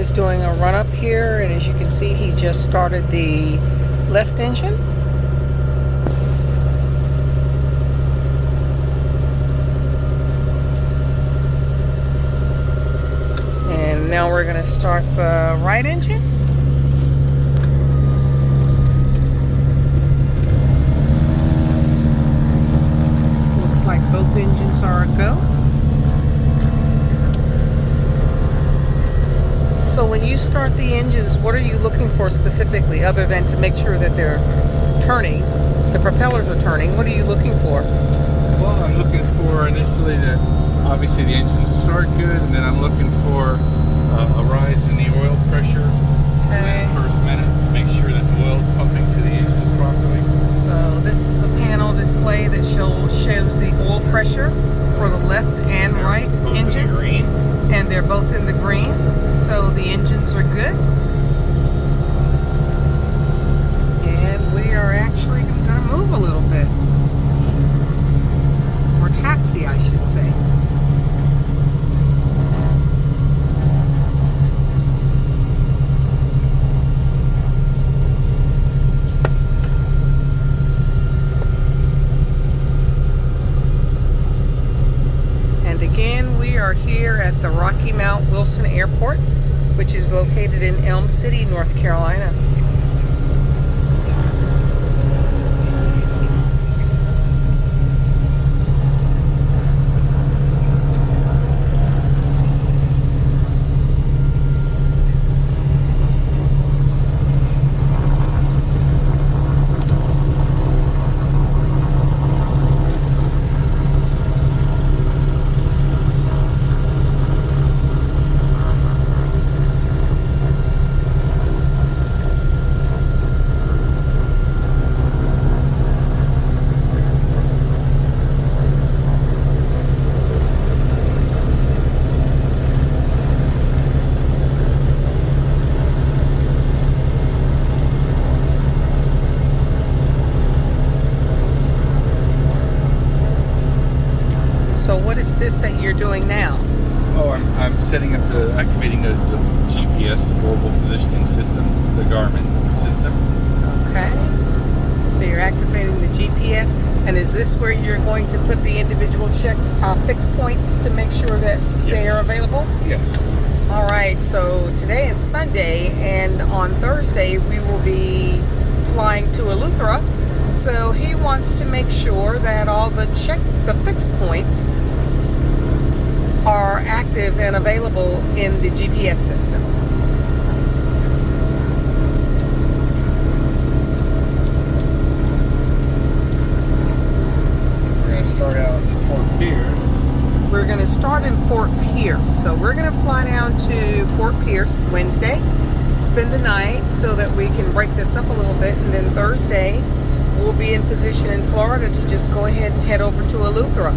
is doing a run up here, and as you can see, he just started the left engine. And now we're going to start the right engine. Looks like both engines are a go. So when you start the engines, what are you looking for specifically, other than to make sure that they're turning, the propellers are turning? What are you looking for? Well, I'm looking for initially that obviously the engines start good, and then I'm looking for a rise in the oil pressure in the first minute. Make sure that the oil is pumping to the engines properly. So this is the panel display that shows the oil pressure for the left and right engine. In the green. And they're both in the green, so the engines are good. And we are actually going to move a little bit. Or taxi, I should say. And again, we are here at the Rocky Mount Wilson Airport, which is located in Elm City, North Carolina. So what is this that you're doing now? Oh, I'm activating the GPS, the Global Positioning System, the Garmin system. Okay. So you're activating the GPS, and is this where you're going to put the individual fixed points to make sure that they are available? Yes. All right. So today is Sunday, and on Thursday we will be flying to Eleuthera. So he wants to make sure that all the fixed points are active and available in the GPS system. So we're going to start out in Fort Pierce. We're going to start in Fort Pierce. So we're going to fly down to Fort Pierce Wednesday, spend the night so that we can break this up a little bit, and then Thursday we'll be in position in Florida to just go ahead and head over to Eleuthera.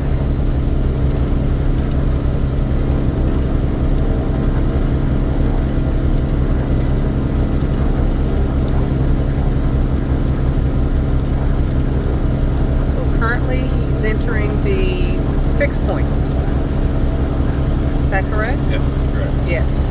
So currently he's entering the fixed points. Is that correct? Yes, correct. Yes.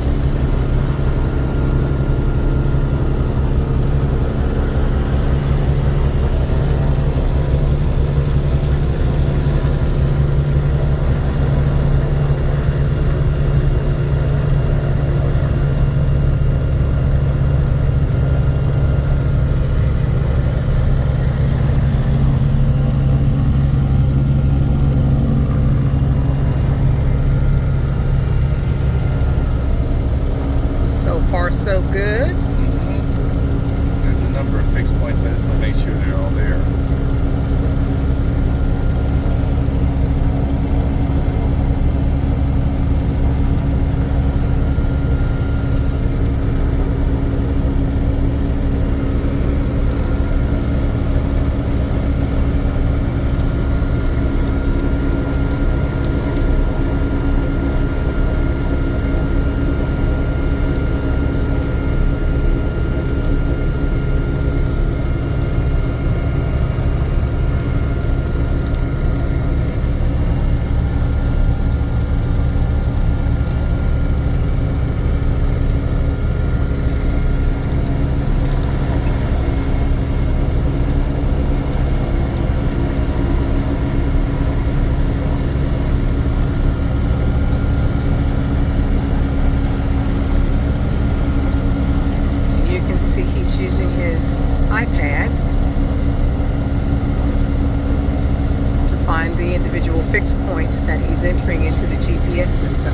individual fixed points that he's entering into the GPS system.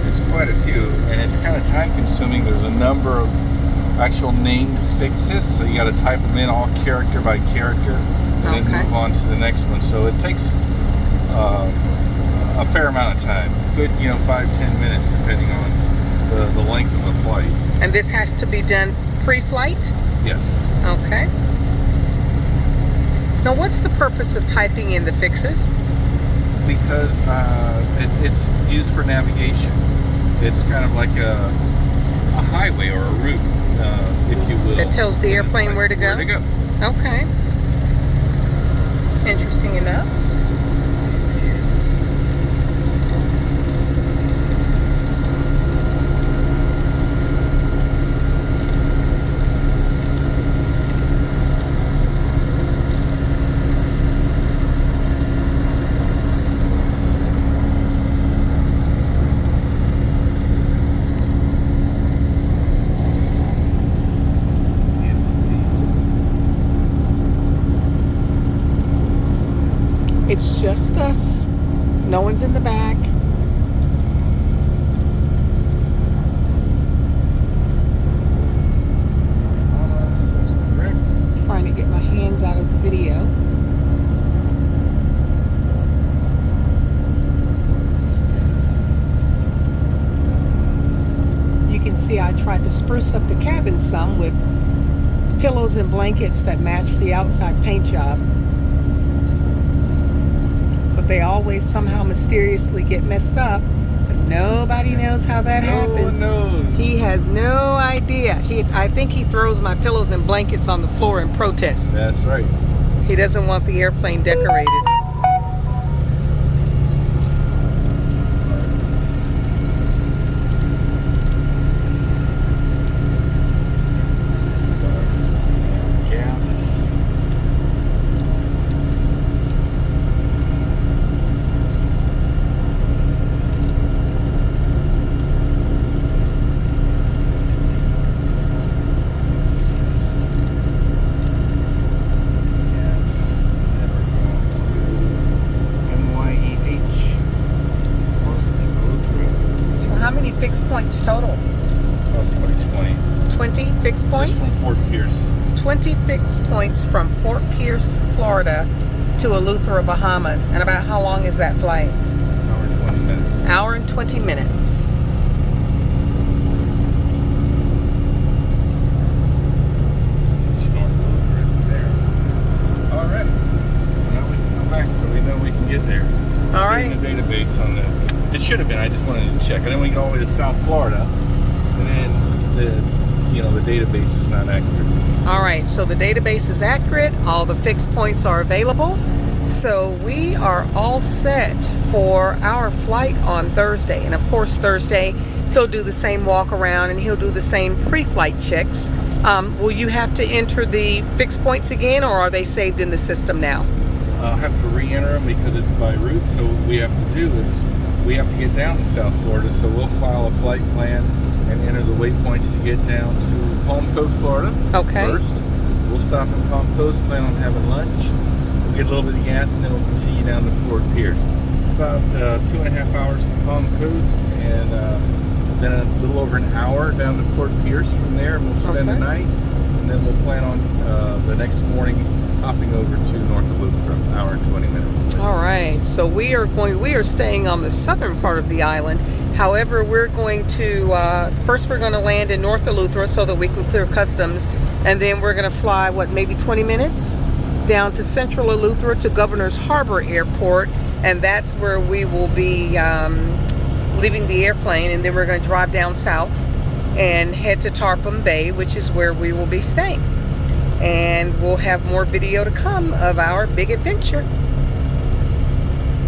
It's quite a few, and it's kind of time consuming. There's a number of actual named fixes, so you got to type them in all character by character and then move on to the next one. So it takes a fair amount of time, good 5-10 minutes depending on the length of the flight. And this has to be done pre-flight? Yes. Okay. Now what's the purpose of typing in the fixes? Because it's used for navigation. It's kind of like a highway or a route, if you will. That tells the airplane where to go? Where to go. Okay. Interesting enough. It's just us. No one's in the back. That's correct. Trying to get my hands out of the video. You can see I tried to spruce up the cabin some with pillows and blankets that match the outside paint job. But they always somehow mysteriously get messed up. But nobody knows how that happens. No one knows. He has no idea. I think he throws my pillows and blankets on the floor in protest. That's right. He doesn't want the airplane decorated. How many fixed points total? Probably 20. 20 fixed points? Just from Fort Pierce. 20 fixed points from Fort Pierce, Florida to Eleuthera, Bahamas. And about how long is that flight? Hour and 20 minutes. Hour and 20 minutes. It's there. All right. Now we can go back so we know we can get there. All right. The database on the. It should have been. I just wanted to check. And then we go all the way to South Florida, and then the database is not accurate. All right. So the database is accurate. All the fixed points are available. So we are all set for our flight on Thursday. And of course, Thursday he'll do the same walk around and he'll do the same pre-flight checks. Will you have to enter the fixed points again, or are they saved in the system now? I'll have to re-enter them because it's by route. So what we have to do is we have to get down to South Florida. So we'll file a flight plan and enter the waypoints to get down to Palm Coast, Florida. Okay. First, we'll stop in Palm Coast, plan on having lunch. We'll get a little bit of gas, and then we'll continue down to Fort Pierce. It's about 2.5 hours to Palm Coast, and then a little over an hour down to Fort Pierce from there, and we'll spend the night, and then we'll plan on the next morning hopping over to North Eleuthera, an hour and 20 minutes. All right, so we are staying on the southern part of the island. However, we're going to first we're going to land in North Eleuthera so that we can clear customs, and then we're going to fly maybe 20 minutes down to Central Eleuthera to Governor's Harbor Airport, and that's where we will be leaving the airplane, and then we're going to drive down south and head to Tarpon Bay, which is where we will be staying. And we'll have more video to come of our big adventure.